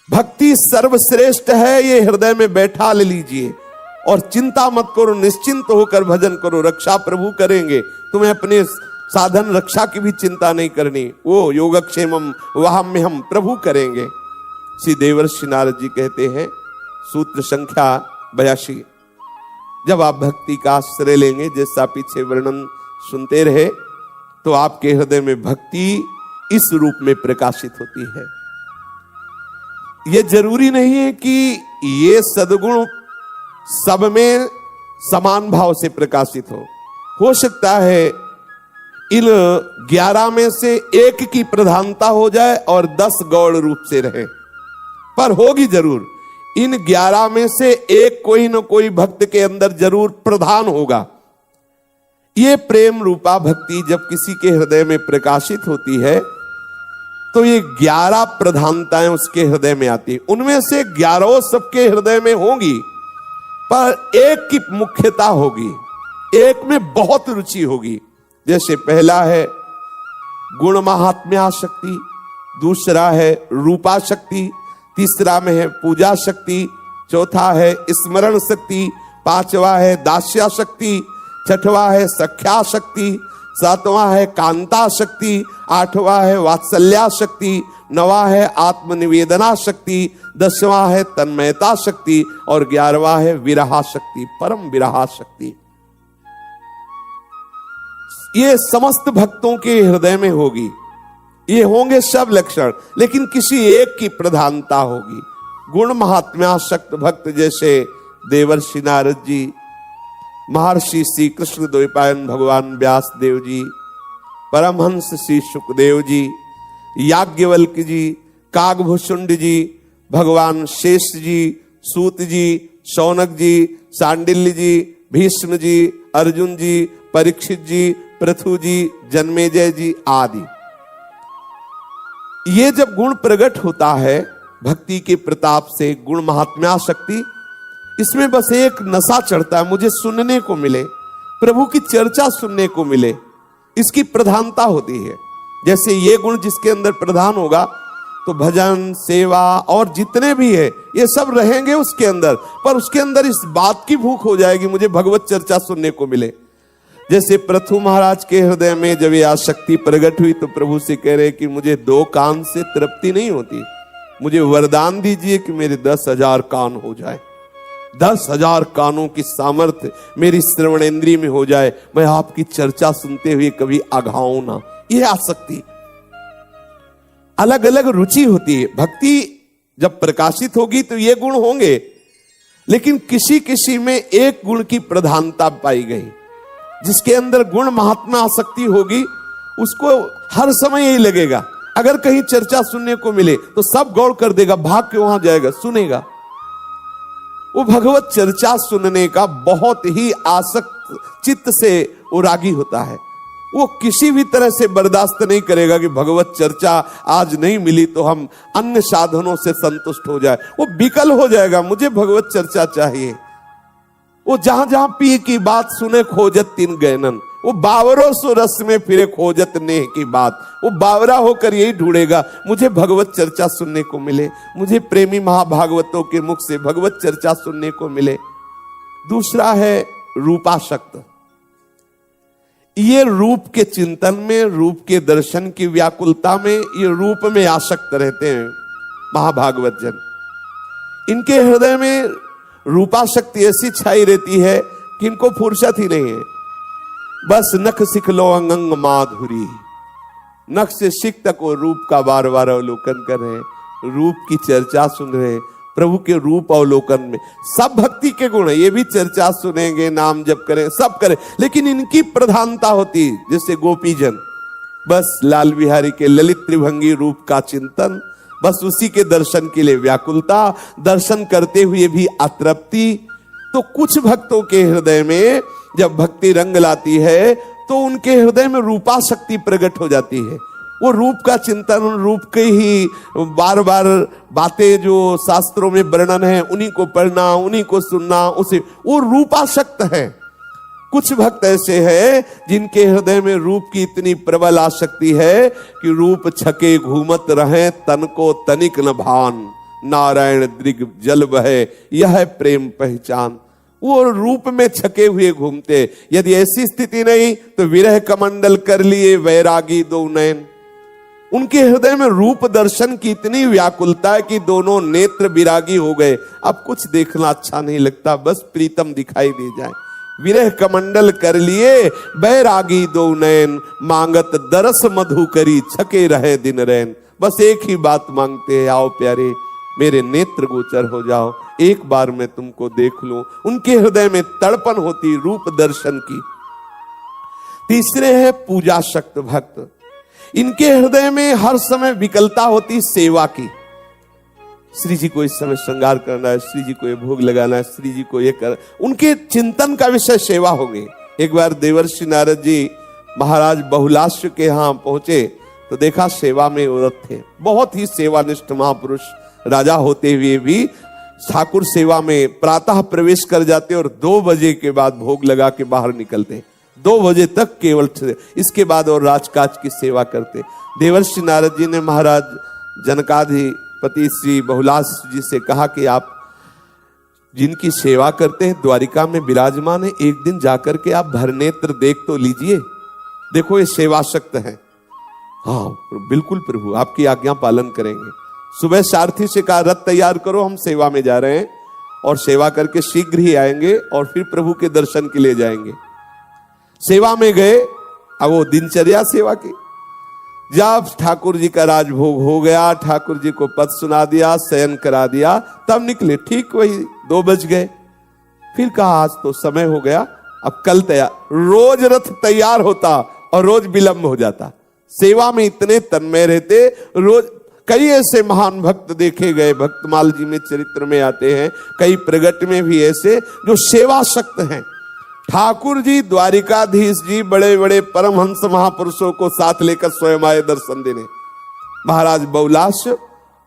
भक्ति सर्वश्रेष्ठ है, ये हृदय में बैठा ले लीजिए और चिंता मत करो, निश्चिंत होकर भजन करो, रक्षा प्रभु करेंगे। तुम्हें अपने साधन रक्षा की भी चिंता नहीं करनी, वो योगक्षेमम वहाम्यहम प्रभु करेंगे। श्री देवर्षि नारद जी कहते हैं, सूत्र संख्या 82, जब आप भक्ति का आश्रय लेंगे, जैसा पीछे वर्णन सुनते रहे, तो आपके हृदय में भक्ति इस रूप में प्रकाशित होती है। यह जरूरी नहीं है कि ये सद्गुण सब में समान भाव से प्रकाशित हो सकता है इन 11 में से एक की प्रधानता हो जाए और 10 गौड़ रूप से रहे, पर होगी जरूर। इन 11 में से एक कोई न कोई भक्त के अंदर जरूर प्रधान होगा। ये प्रेम रूपा भक्ति जब किसी के हृदय में प्रकाशित होती है तो ये 11 प्रधानताएं उसके हृदय में आती, उनमें से 11 सबके हृदय में होंगी, पर एक की मुख्यता होगी, एक में बहुत रुचि होगी। जैसे पहला है गुण महात्म्या शक्ति, दूसरा है रूपा शक्ति, तीसरा में है पूजा शक्ति, चौथा है स्मरण शक्ति, पांचवा है दास्या शक्ति, छठवां है सख्या शक्ति, सातवां है कांता शक्ति, आठवां है वात्सल्या शक्ति, नवा है आत्मनिवेदना शक्ति, 10वां है तन्मयता शक्ति और 11वां है विरहा शक्ति, परम विरहा शक्ति। ये समस्त भक्तों के हृदय में होगी, ये होंगे सब लक्षण, लेकिन किसी एक की प्रधानता होगी। गुण महात्म्यासक्त भक्त जैसे देवर्षि नारद जी, महर्षि श्री कृष्ण द्वैपायन भगवान व्यास देव जी, परमहंस श्री सुखदेव जी, याज्ञवल्क्य जी, कागभूषुंड जी, भगवान शेष जी, सूत जी, शौनक जी, सांडिल्य जी, भीष्म जी, अर्जुन जी, परीक्षित जी, पृथु जी, जन्मेजय जी आदि। ये जब गुण प्रकट होता है भक्ति के प्रताप से, गुण महात्म्या शक्ति, इसमें बस एक नशा चढ़ता है, मुझे सुनने को मिले, प्रभु की चर्चा सुनने को मिले, इसकी प्रधानता होती है। जैसे ये गुण जिसके अंदर प्रधान होगा तो भजन, सेवा और जितने भी है ये सब रहेंगे उसके अंदर, पर उसके अंदर इस बात की भूख हो जाएगी मुझे भगवत चर्चा सुनने को मिले। जैसे पृथु महाराज के हृदय में जब ये आसक्ति प्रकट हुई तो प्रभु से कह रहे कि मुझे 2 कान से तृप्ति नहीं होती, मुझे वरदान दीजिए कि मेरे 10,000 कान हो जाए, 10,000 कानों की सामर्थ्य मेरी श्रवणेंद्रिय में हो जाए, मैं आपकी चर्चा सुनते हुए कभी अघाऊं ना। यह आसक्ति, अलग अलग रुचि होती है। भक्ति जब प्रकाशित होगी तो ये गुण होंगे, लेकिन किसी किसी में एक गुण की प्रधानता पाई गई। जिसके अंदर गुण महात्मा आसक्ति होगी उसको हर समय यही लगेगा, अगर कहीं चर्चा सुनने को मिले तो सब गौर कर देगा, भाग के वहां जाएगा, सुनेगा। वो भगवत चर्चा सुनने का बहुत ही आसक्त चित्त से वो रागी होता है। वो किसी भी तरह से बर्दाश्त नहीं करेगा कि भगवत चर्चा आज नहीं मिली तो हम अन्य साधनों से संतुष्ट हो जाए। वो विकल हो जाएगा, मुझे भगवत चर्चा चाहिए। वो जहां जहां पी की बात सुने खोजत 3 गैनन, वो बावरों सो रस में फिरे खोजत नेह की बात। वो बावरा होकर यही ढूंढेगा, मुझे भगवत चर्चा सुनने को मिले, मुझे प्रेमी महाभागवतों के मुख से भगवत चर्चा सुनने को मिले। दूसरा है रूपासक्त। ये रूप के चिंतन में, रूप के दर्शन की व्याकुलता में, ये रूप में आसक्त रहते हैं महाभागवत जन। इनके हृदय में रूपाशक्ति ऐसी छाई रहती है कि इनको फुर्सत ही नहीं है। बस नख सिख लो अंग माधुरी, नख से शिख तक वो रूप का बार बार अवलोकन कर रहे हैं, रूप की चर्चा सुन रहे हैं। प्रभु के रूप अवलोकन में सब भक्ति के गुण है, ये भी चर्चा सुनेंगे, नाम जप करें, सब करें, लेकिन इनकी प्रधानता होती जैसे गोपीजन, बस लाल बिहारी के ललित त्रिभंगी रूप का चिंतन, बस उसी के दर्शन के लिए व्याकुलता, दर्शन करते हुए भी अतृप्ति। तो कुछ भक्तों के हृदय में जब भक्ति रंग लाती है तो उनके हृदय में रूपाशक्ति प्रकट हो जाती है। वो रूप का चिंतन, रूप के ही बार बार बातें जो शास्त्रों में वर्णन है उन्हीं को पढ़ना, उन्हीं को सुनना, उसे वो रूपासक्त है। कुछ भक्त ऐसे हैं जिनके हृदय में रूप की इतनी प्रबल आसक्ति है कि रूप छके घूमत रहे, तन को तनिक न भान, नारायण दृग जल बहे, यह है प्रेम पहचान। वो रूप में छके हुए घूमते। यदि ऐसी स्थिति नहीं तो विरह कमंडल कर लिए वैरागी दो नयन। उनके हृदय में रूप दर्शन की इतनी व्याकुलता है कि दोनों नेत्र विरागी हो गए। अब कुछ देखना अच्छा नहीं लगता, बस प्रीतम दिखाई दे जाए। विरह कमंडल कर लिए बैरागी दो नयन, मांगत दरस मधु करी छके रहे दिन रैन। बस एक ही बात मांगते हैं, आओ प्यारे मेरे नेत्र गोचर हो जाओ, एक बार मैं तुमको देख लूं। उनके हृदय में तड़पन होती रूप दर्शन की। तीसरे है पूजा शक्त भक्त। इनके हृदय में हर समय विकलता होती सेवा की। श्री जी को इस समय श्रृंगार करना है, श्री जी को ये भोग लगाना है, श्री जी को ये कर, उनके चिंतन का विषय सेवा हो गई। एक बार देवर्षि नारद जी महाराज बहुलाश्व के यहां पहुंचे तो देखा सेवा में औरत थे। बहुत ही सेवानिष्ठ महापुरुष, राजा होते हुए भी ठाकुर सेवा में प्रातः प्रवेश कर जाते और 2 बजे के बाद भोग लगा के बाहर निकलते। 2 बजे तक केवल, इसके बाद और राजकाज की सेवा करते। देवर्षि नारद जी ने महाराज जनकाधिपति श्री बहुलाश जी से कहा कि आप जिनकी सेवा करते हैं द्वारिका में विराजमान है, एक दिन जाकर के आप भरनेत्र देख तो लीजिए, देखो ये सेवा शक्त है। हाँ बिल्कुल प्रभु, आपकी आज्ञा पालन करेंगे। सुबह सारथी से कहा रथ तैयार करो, हम सेवा में जा रहे हैं और सेवा करके शीघ्र ही आएंगे और फिर प्रभु के दर्शन के लिए जाएंगे। सेवा में गए, अब वो दिनचर्या सेवा की। जब ठाकुर जी का राजभोग हो गया, ठाकुर जी को पद सुना दिया, शयन करा दिया, तब निकले। ठीक वही 2 बज गए। फिर कहा आज तो समय हो गया, अब कल तैयार। रोज रथ तैयार होता और रोज विलंब हो जाता। सेवा में इतने तन्मय रहते। रोज कई ऐसे महान भक्त देखे गए, भक्तमाल जी में चरित्र में आते हैं, कई प्रगट में भी ऐसे जो सेवा शक्त हैं। ठाकुर जी, द्वारिकाधीश जी, बड़े बड़े परमहंस महापुरुषों को साथ लेकर स्वयं आए दर्शन देने। महाराज बहुलाश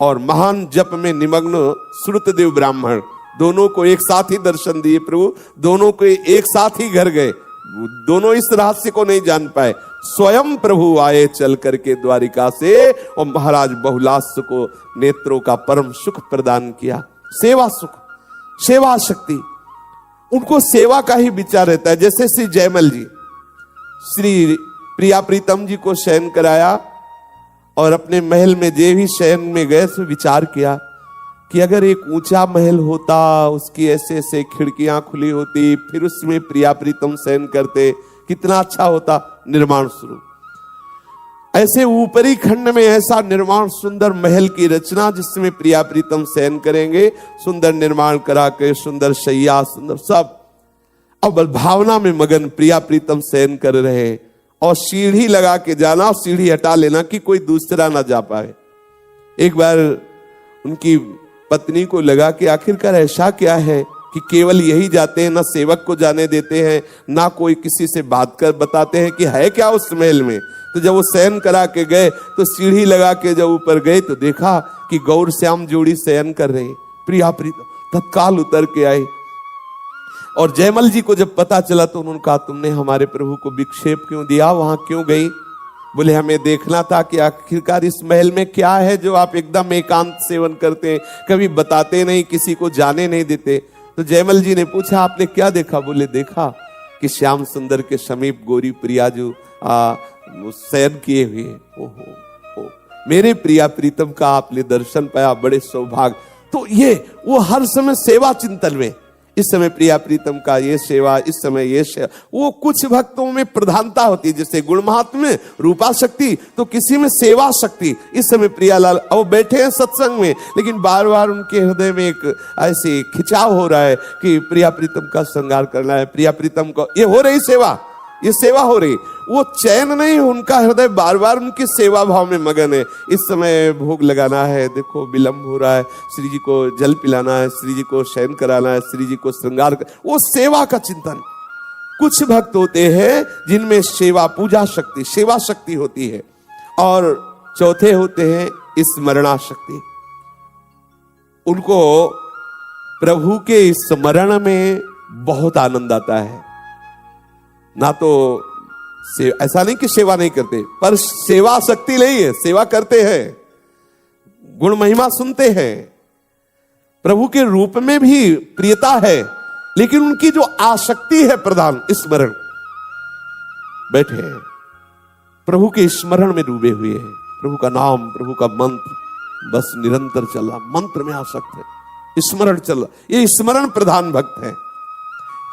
और महान जप में निमग्न श्रुतदेव ब्राह्मण, दोनों को एक साथ ही दर्शन दिए प्रभु। दोनों को एक साथ ही घर गए। दोनों इस रहस्य को नहीं जान पाए। स्वयं प्रभु आए चल करके द्वारिका से और महाराज बहुलाश को नेत्रों का परम सुख प्रदान किया। सेवा सुख, सेवा शक्ति, उनको सेवा का ही विचार रहता है। जैसे श्री जयमल जी श्री प्रिया प्रीतम जी को शयन कराया और अपने महल में जे भी शयन में गए तो विचार किया कि अगर एक ऊंचा महल होता, उसकी ऐसे ऐसे खिड़कियां खुली होती, फिर उसमें प्रिया प्रीतम शयन करते, कितना अच्छा होता। निर्माण शुरू, ऐसे ऊपरी खंड में ऐसा निर्माण, सुंदर महल की रचना जिसमें प्रिया प्रीतम शयन करेंगे, सुंदर निर्माण करा के, सुंदर शैया, सुंदर सब। अब भावना में मगन प्रिया प्रीतम शयन कर रहे और सीढ़ी लगा के जाना, सीढ़ी हटा लेना कि कोई दूसरा ना जा पाए। एक बार उनकी पत्नी को लगा कि आखिरकार ऐसा क्या है कि केवल यही जाते हैं, ना सेवक को जाने देते हैं, ना कोई किसी से बात कर बताते हैं कि है क्या उस महल में। तो जब वो शयन करा के गए तो सीढ़ी लगा के जब ऊपर गए तो देखा कि गौर श्याम जोड़ी शयन कर रहे। प्रिया प्रीतम तत्काल उतर के आए और जयमल जी को जब पता चला तो उन्होंने कहा तुमने हमारे प्रभु को विक्षेप क्यों दिया, वहां क्यों गई? बोले हमें देखना था कि आखिरकार इस महल में क्या है जो आप एकदम एकांत सेवन करते हैं, कभी बताते नहीं, किसी को जाने नहीं देते। तो जयमल जी ने पूछा आपने क्या देखा? बोले देखा कि श्याम सुंदर के समीप गोरी प्रिया जो शयन किए हुए। ओहो, मेरे प्रिया प्रीतम का आपने दर्शन पाया, बड़े सौभाग्य। तो ये वो हर समय सेवा चिंतन में, इस समय प्रिया प्रीतम का ये सेवा, इस समय ये सेवा। वो कुछ भक्तों में प्रधानता होती है, जैसे गुण महात्म्य में रूपा शक्ति, तो किसी में सेवा शक्ति। इस समय प्रियालाल अब बैठे हैं सत्संग में, लेकिन बार बार उनके हृदय में एक ऐसे खिंचाव हो रहा है कि प्रिया प्रीतम का श्रृंगार करना है, प्रिया प्रीतम को, ये हो रही सेवा, ये सेवा हो रही। वो चैन नहीं, उनका हृदय बार बार उनकी सेवा भाव में मगन है। इस समय भोग लगाना है, देखो विलंब हो रहा है, श्री जी को जल पिलाना है, श्री जी को शयन कराना है, श्री जी को श्रृंगार कर, वो सेवा का चिंतन। कुछ भक्त होते हैं जिनमें सेवा, पूजा शक्ति, सेवा शक्ति होती है। और चौथे होते हैं स्मरणा शक्ति। उनको प्रभु के स्मरण में बहुत आनंद आता है। ना तो ऐसा नहीं कि सेवा नहीं करते, पर सेवा शक्ति नहीं है, सेवा करते हैं, गुण महिमा सुनते हैं, प्रभु के रूप में भी प्रियता है, लेकिन उनकी जो आसक्ति है प्रधान स्मरण, बैठे हैं प्रभु के स्मरण में डूबे हुए हैं, प्रभु का नाम, प्रभु का मंत्र बस निरंतर चल रहा, मंत्र में आसक्त है, स्मरण चल रहा, ये स्मरण प्रधान भक्त है।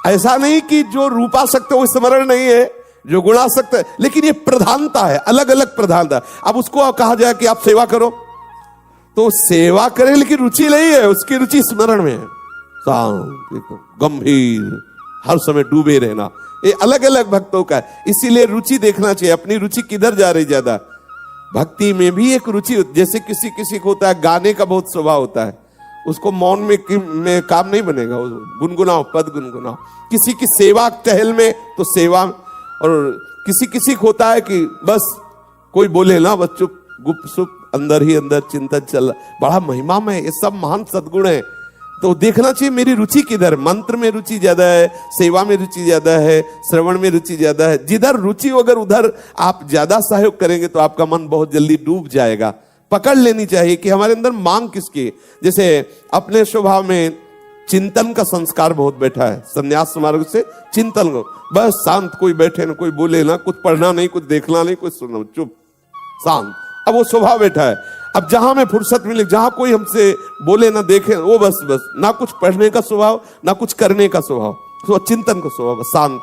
ऐसा नहीं कि जो रूपासक्त है वो स्मरण नहीं है, जो गुणासक्त है, लेकिन ये प्रधानता है, अलग अलग प्रधानता। अब उसको कहा जाए कि आप सेवा करो तो सेवा करें, लेकिन रुचि नहीं है, उसकी रुचि स्मरण में है, शांत एकदम गंभीर, हर समय डूबे रहना, ये अलग अलग भक्तों का है। इसीलिए रुचि देखना चाहिए, अपनी रुचि किधर जा रही ज्यादा। भक्ति में भी एक रुचि, जैसे किसी किसी को होता है गाने का बहुत स्वभाव होता है, उसको मौन में काम नहीं बनेगा, गुनगुनाओ, पद गुनगुनाओ। किसी की सेवा टहल में तो सेवा, और किसी किसी को होता है कि बस कोई बोले ना बस चुप गुपसुप अंदर ही अंदर चिंतन चल, बड़ा महिमा में, ये सब महान सद्गुण है। तो देखना चाहिए मेरी रुचि किधर, मंत्र में रुचि ज्यादा है, सेवा में रुचि ज्यादा है, श्रवण में रुचि ज्यादा है। जिधर रुचि अगर उधर आप ज्यादा सहयोग करेंगे तो आपका मन बहुत जल्दी डूब जाएगा। पकड़ लेनी चाहिए कि हमारे अंदर मांग किसकी। जैसे अपने स्वभाव में चिंतन का संस्कार बहुत बैठा है, संन्यास मार्ग से चिंतन को, बस शांत, कोई बैठे ना, कोई बोले ना, कुछ पढ़ना नहीं, कुछ देखना नहीं, कुछ सुनना, चुप शांत, अब वो स्वभाव बैठा है। अब जहां में फुर्सत मिले, जहां कोई हमसे बोले ना देखे, वो बस ना कुछ पढ़ने का स्वभाव, ना कुछ करने का स्वभाव, तो चिंतन का स्वभाव, शांत,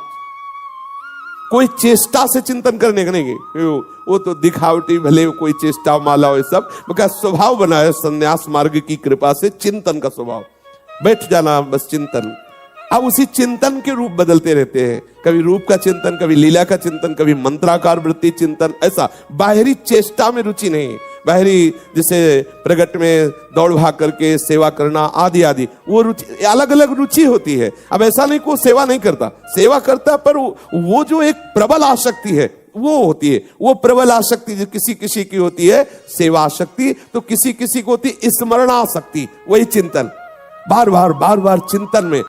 कोई चेष्टा से चिंतन करने का नहीं, वो तो दिखावटी भले कोई चेष्टा माला हो, सब स्वभाव बना है संन्यास मार्ग की कृपा से, चिंतन का स्वभाव, बैठ जाना बस चिंतन। अब उसी चिंतन के रूप बदलते रहते हैं, कभी रूप का चिंतन, कभी लीला का चिंतन, कभी मंत्राकार वृत्ति चिंतन, ऐसा बाहरी चेष्टा में रुचि नहीं, बाहरी जैसे प्रगट में दौड़ भाग करके सेवा करना आदि आदि, वो रुचि, अलग अलग रुचि होती है। अब ऐसा नहीं को सेवा नहीं करता, सेवा करता, पर वो जो एक प्रबल आसक्ति है वो होती है, वो प्रबल आसक्ति जो किसी किसी की होती है सेवा आसक्ति, तो किसी किसी को होती है स्मरणासक्ति, वही चिंतन, बार बार चिंतन में